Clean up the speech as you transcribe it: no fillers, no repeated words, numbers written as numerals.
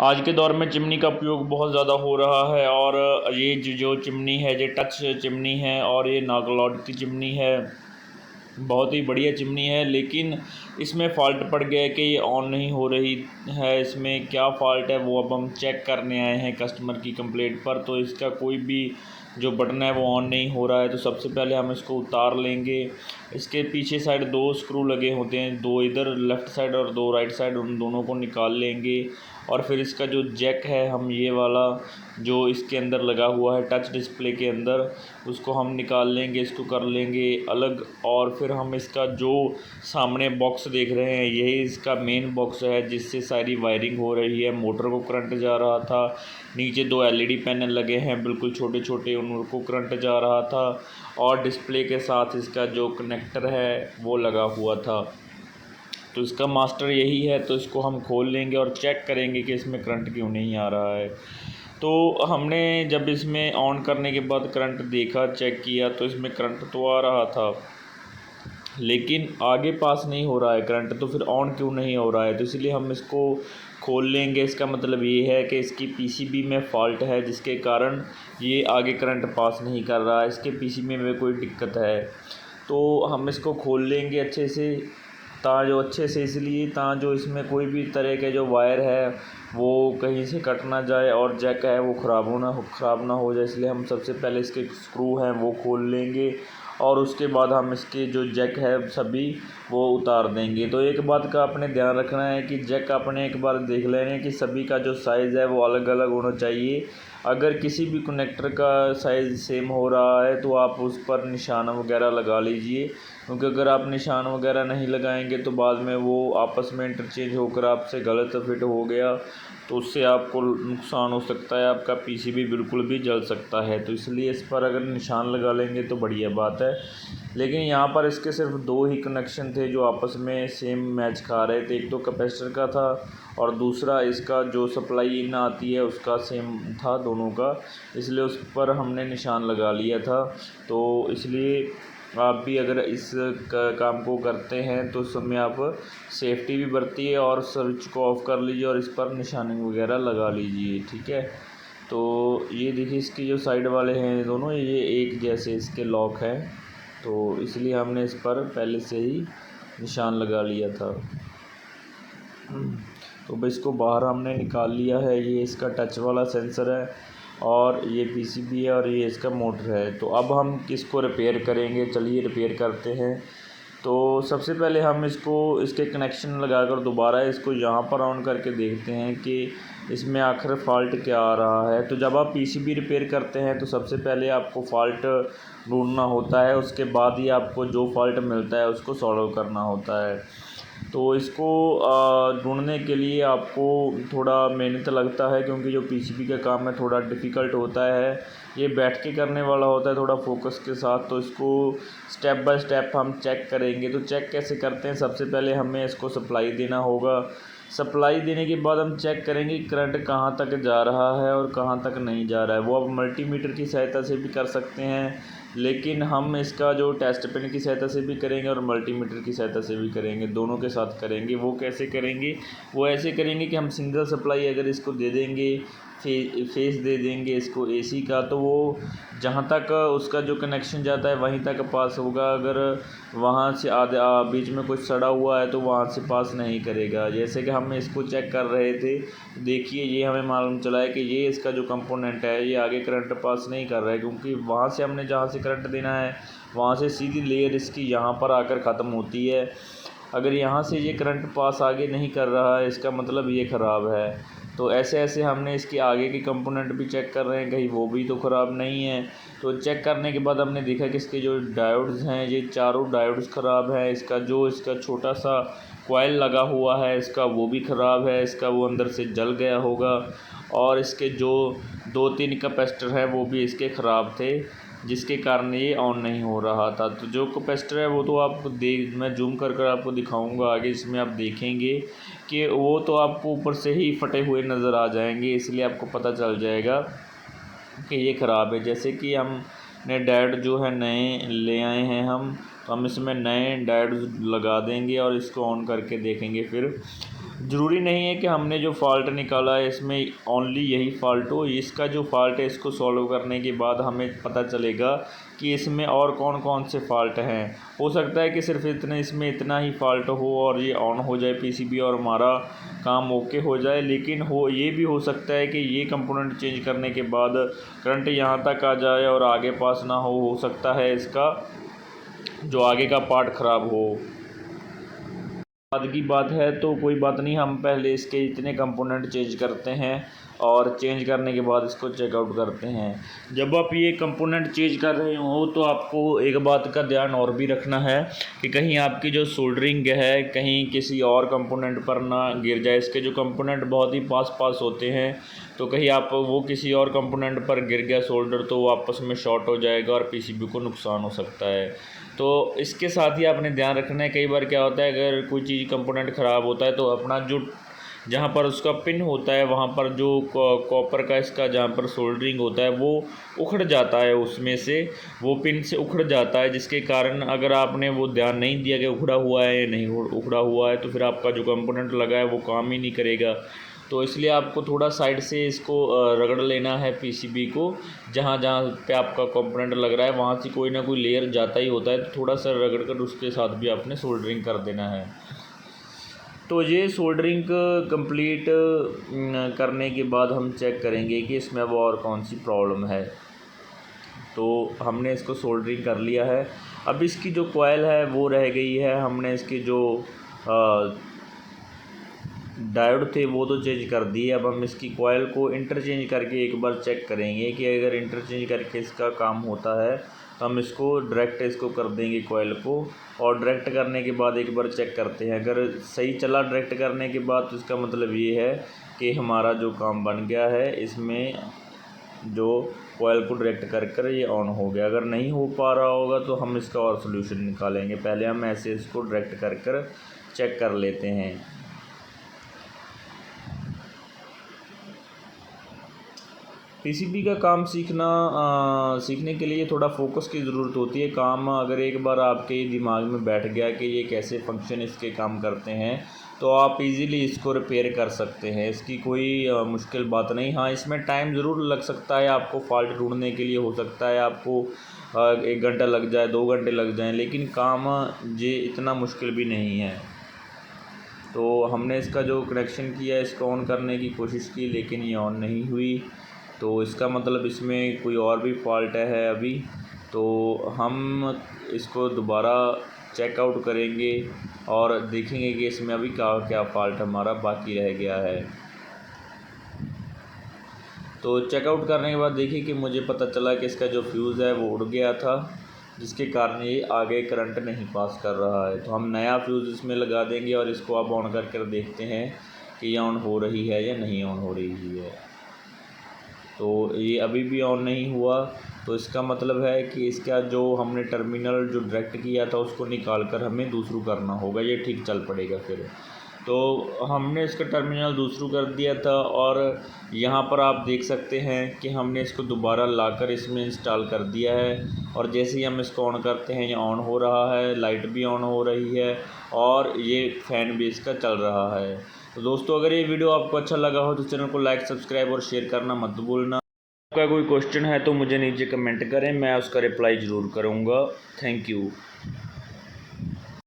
आज के दौर में चिमनी का उपयोग बहुत ज़्यादा हो रहा है और ये जो चिमनी है ये टच चिमनी है और ये नागलौट की चिमनी है। बहुत ही बढ़िया चिमनी है, लेकिन इसमें फ़ॉल्ट पड़ गया है कि ये ऑन नहीं हो रही है। इसमें क्या फ़ॉल्ट है वो अब हम चेक करने आए हैं कस्टमर की कंप्लेंट पर। तो इसका कोई भी जो बटन है वो ऑन नहीं हो रहा है। तो सबसे पहले हम इसको उतार लेंगे। इसके पीछे साइड 2 स्क्रू लगे होते हैं, 2 इधर लेफ़्ट साइड और 2 राइट साइड, उन दोनों को निकाल लेंगे। और फिर इसका जो जैक है हम ये वाला जो इसके अंदर लगा हुआ है टच डिस्प्ले के अंदर, उसको हम निकाल लेंगे, इसको कर लेंगे अलग। और फिर हम इसका जो सामने बॉक्स देख रहे हैं यही इसका मेन बॉक्स है जिससे सारी वायरिंग हो रही है। मोटर को करंट जा रहा था, नीचे 2 एलईडी पैनल लगे हैं बिल्कुल छोटे छोटे, उनको करंट जा रहा था। और डिस्प्ले के साथ इसका जो कनेक्टर है वो लगा हुआ था। तो इसका मास्टर यही है। तो इसको हम खोल लेंगे और चेक करेंगे कि इसमें करंट क्यों नहीं आ रहा है। तो हमने जब इसमें ऑन करने के बाद करंट देखा, चेक किया, तो इसमें करंट तो आ रहा था लेकिन आगे पास नहीं हो रहा है करंट। तो फिर ऑन क्यों नहीं हो रहा है? तो इसलिए हम इसको खोल लेंगे। इसका मतलब ये है कि इसकी पीसीबी में फ़ॉल्ट है जिसके कारण ये आगे करंट पास नहीं कर रहा है, इसके पीसीबी में कोई दिक्कत है। तो हम इसको खोल लेंगे अच्छे से, अच्छे से इसलिए जो इसमें कोई भी तरह के जो वायर है वो कहीं से कट ना जाए और जैक है वो ख़राब ना हो जाए। इसलिए हम सबसे पहले इसके स्क्रू हैं वो खोल लेंगे और उसके बाद हम इसके जो जैक है सभी वो उतार देंगे। तो एक बात का आपने ध्यान रखना है कि जैक आपने एक बार देख लेना कि सभी का जो साइज़ है वो अलग अलग होना चाहिए। अगर किसी भी कनेक्टर का साइज़ सेम हो रहा है तो आप उस पर निशान वगैरह लगा लीजिए, क्योंकि अगर आप निशान वगैरह नहीं लगाएंगे तो बाद में वो आपस में इंटरचेंज होकर आपसे गलत फिट हो गया तो उससे आपको नुकसान हो सकता है, आपका पीसीबी बिल्कुल भी जल सकता है। तो इसलिए इस पर अगर निशान लगा लेंगे तो बढ़िया बात है। लेकिन यहाँ पर इसके सिर्फ 2 ही कनेक्शन थे जो आपस में सेम मैच खा रहे थे। एक तो कैपेसिटर का था और दूसरा इसका जो सप्लाई इन आती है उसका सेम था दोनों का, इसलिए उस पर हमने निशान लगा लिया था। तो इसलिए आप भी अगर इस काम को करते हैं तो उस समय आप सेफ्टी भी बरतिए और स्विच को ऑफ़ कर लीजिए और इस पर निशानी वगैरह लगा लीजिए, ठीक है। तो ये देखिए इसके जो साइड वाले हैं दोनों ये एक जैसे इसके लॉक हैं, तो इसलिए हमने इस पर पहले से ही निशान लगा लिया था। तो बस इसको बाहर हमने निकाल लिया है। ये इसका टच वाला सेंसर है और ये पीसीबी है और ये इसका मोटर है। तो अब हम किसको रिपेयर करेंगे, चलिए रिपेयर करते हैं। तो सबसे पहले हम इसके कनेक्शन लगाकर दोबारा इसको यहाँ पर ऑन करके देखते हैं कि इसमें आखिर फ़ॉल्ट क्या आ रहा है। तो जब आप पीसीबी रिपेयर करते हैं तो सबसे पहले आपको फ़ॉल्ट ढूंढना होता है, उसके बाद ही आपको जो फ़ॉल्ट मिलता है उसको सॉल्व करना होता है। तो इसको ढूंढने के लिए आपको थोड़ा मेहनत लगता है, क्योंकि जो पीसीबी का काम है थोड़ा डिफ़िकल्ट होता है। ये बैठ के करने वाला होता है थोड़ा फोकस के साथ। तो इसको स्टेप बाय स्टेप हम चेक करेंगे। तो चेक कैसे करते हैं, सबसे पहले हमें इसको सप्लाई देना होगा। सप्लाई देने के बाद हम चेक करेंगे करंट कहाँ तक जा रहा है और कहाँ तक नहीं जा रहा है। वो आप मल्टीमीटर की सहायता से भी कर सकते हैं, लेकिन हम इसका जो टेस्ट पेन की सहायता से भी करेंगे और मल्टीमीटर की सहायता से भी करेंगे, दोनों के साथ करेंगे। वो कैसे करेंगे, वो ऐसे करेंगे कि हम सिंगल सप्लाई अगर इसको दे देंगे, फेस दे देंगे इसको एसी का, तो वो जहाँ तक उसका जो कनेक्शन जाता है वहीं तक पास होगा। अगर वहाँ से बीच में कुछ सड़ा हुआ है तो वहाँ से पास नहीं करेगा। जैसे कि हम इसको चेक कर रहे थे, देखिए ये हमें मालूम चला है कि ये इसका जो कंपोनेंट है ये आगे करंट पास नहीं कर रहा है, क्योंकि वहाँ से हमने जहाँ से करंट देना है वहाँ से सीधी लेयर इसकी यहाँ पर आकर ख़त्म होती है। अगर यहाँ से ये करंट पास आगे नहीं कर रहा है इसका मतलब ये ख़राब है। तो ऐसे ऐसे हमने इसके आगे के कंपोनेंट भी चेक कर रहे हैं कहीं वो भी तो ख़राब नहीं है। तो चेक करने के बाद हमने देखा कि इसके जो डायोड्स हैं ये चारों डायोड्स ख़राब हैं। इसका छोटा सा कॉइल लगा हुआ है इसका वो भी ख़राब है, इसका वो अंदर से जल गया होगा। और इसके जो 2-3 कैपेसिटर हैं वो भी इसके ख़राब थे, जिसके कारण ये ऑन नहीं हो रहा था। तो जो कैपेसिटर है वो तो आपको मैं जूम कर आपको दिखाऊंगा आगे, इसमें आप देखेंगे कि वो तो आपको ऊपर से ही फटे हुए नज़र आ जाएंगे, इसलिए आपको पता चल जाएगा कि ये ख़राब है। जैसे कि हमने डायोड जो है नए ले आए हैं हम, तो हम इसमें नए डायोड लगा देंगे और इसको ऑन करके देखेंगे। फिर ज़रूरी नहीं है कि हमने जो फ़ॉल्ट निकाला है इसमें ओनली यही फ़ॉल्ट हो। इसका जो फ़ॉल्ट है इसको सॉल्व करने के बाद हमें पता चलेगा कि इसमें और कौन कौन से फ़ॉल्ट हैं। हो सकता है कि सिर्फ इसमें इतना ही फ़ॉल्ट हो और ये ऑन हो जाए पीसीबी और हमारा काम ओके हो जाए, लेकिन ये भी हो सकता है कि ये कंपोनेंट चेंज करने के बाद करंट यहाँ तक आ जाए और आगे पास ना हो सकता है इसका जो आगे का पार्ट ख़राब हो। बाद की बात है तो कोई बात नहीं, हम पहले इसके इतने कंपोनेंट चेंज करते हैं और चेंज करने के बाद इसको चेकआउट करते हैं। जब आप ये कंपोनेंट चेंज कर रहे हो तो आपको एक बात का ध्यान और भी रखना है कि कहीं आपकी जो सोल्डरिंग है कहीं किसी और कंपोनेंट पर ना गिर जाए। इसके जो कंपोनेंट बहुत ही पास पास होते हैं तो कहीं आप वो किसी और कंपोनेंट पर गिर गया सोल्डर तो वो आपस में शॉर्ट हो जाएगा और पीसीबी को नुकसान हो सकता है। तो इसके साथ ही आपने ध्यान रखना है, कई बार क्या होता है अगर कोई चीज़ कंपोनेंट ख़राब होता है तो अपना जो जहाँ पर उसका पिन होता है वहाँ पर जो कॉपर का इसका जहाँ पर सोल्डरिंग होता है वो उखड़ जाता है, उसमें से वो पिन से उखड़ जाता है, जिसके कारण अगर आपने वो ध्यान नहीं दिया कि उखड़ा हुआ है या नहीं उखड़ा हुआ है तो फिर आपका जो कंपोनेंट लगा है वो काम ही नहीं करेगा। तो इसलिए आपको थोड़ा साइड से इसको रगड़ लेना है पीसीबी को। जहाँ जहाँ पे आपका कंपोनेंट लग रहा है वहाँ से कोई ना कोई लेयर जाता ही होता है तो थोड़ा सा रगड़ कर उसके साथ भी आपने सोल्डरिंग कर देना है। तो ये सोल्डरिंग कंप्लीट करने के बाद हम चेक करेंगे कि इसमें अब और कौन सी प्रॉब्लम है। तो हमने इसको सोल्डरिंग कर लिया है। अब इसकी जो कॉइल है वो रह गई है। हमने इसकी जो डायोड थे वो तो चेंज कर दिए। अब हम इसकी कॉइल को इंटरचेंज करके एक बार चेक करेंगे कि अगर इंटरचेंज करके इसका काम होता है तो हम इसको डायरेक्ट इसको कर देंगे कॉइल को, और डायरेक्ट करने के बाद एक बार चेक करते हैं। अगर सही चला डायरेक्ट करने के बाद तो इसका मतलब ये है कि हमारा जो काम बन गया है, इसमें जो कॉइल को डायरेक्ट कर ये ऑन हो गया। अगर नहीं हो पा रहा होगा तो हम इसका और सोल्यूशन निकालेंगे। पहले हम ऐसे इसको डायरेक्ट कर चेक कर लेते हैं। पीसीबी का काम सीखने के लिए थोड़ा फोकस की ज़रूरत होती है। काम अगर एक बार आपके दिमाग में बैठ गया कि ये कैसे फंक्शन इसके काम करते हैं तो आप इजीली इसको रिपेयर कर सकते हैं। इसकी कोई मुश्किल बात नहीं। हाँ, इसमें टाइम ज़रूर लग सकता है, आपको फ़ॉल्ट ढूंढने के लिए हो सकता है आपको 1 घंटा लग जाए, 2 घंटे लग जाएँ, लेकिन काम ये इतना मुश्किल भी नहीं है। तो हमने इसका जो कनेक्शन किया इसको ऑन करने की कोशिश की लेकिन ये ऑन नहीं हुई, तो इसका मतलब इसमें कोई और भी फॉल्ट है अभी। तो हम इसको दोबारा चेकआउट करेंगे और देखेंगे कि इसमें अभी क्या क्या फ़ॉल्ट हमारा बाकी रह गया है। तो चेकआउट करने के बाद देखिए कि मुझे पता चला कि इसका जो फ्यूज़ है वो उड़ गया था, जिसके कारण ये आगे करंट नहीं पास कर रहा है। तो हम नया फ्यूज़ इसमें लगा देंगे और इसको अब ऑन करके देखते हैं कि ये ऑन हो रही है या नहीं ऑन हो रही है। तो ये अभी भी ऑन नहीं हुआ, तो इसका मतलब है कि इसका जो हमने टर्मिनल जो डायरेक्ट किया था उसको निकाल कर हमें दूसरू करना होगा, ये ठीक चल पड़ेगा फिर। तो हमने इसका टर्मिनल दूसरू कर दिया था और यहाँ पर आप देख सकते हैं कि हमने इसको दोबारा लाकर इसमें इंस्टॉल कर दिया है। और जैसे ही हम इसको ऑन करते हैं ये ऑन हो रहा है, लाइट भी ऑन हो रही है और ये फ़ैन भी इसका चल रहा है। तो दोस्तों, अगर ये वीडियो आपको अच्छा लगा हो तो चैनल को लाइक, सब्सक्राइब और शेयर करना मत भूलना। आपका कोई क्वेश्चन है तो मुझे नीचे कमेंट करें, मैं उसका रिप्लाई ज़रूर करूँगा। Thank you.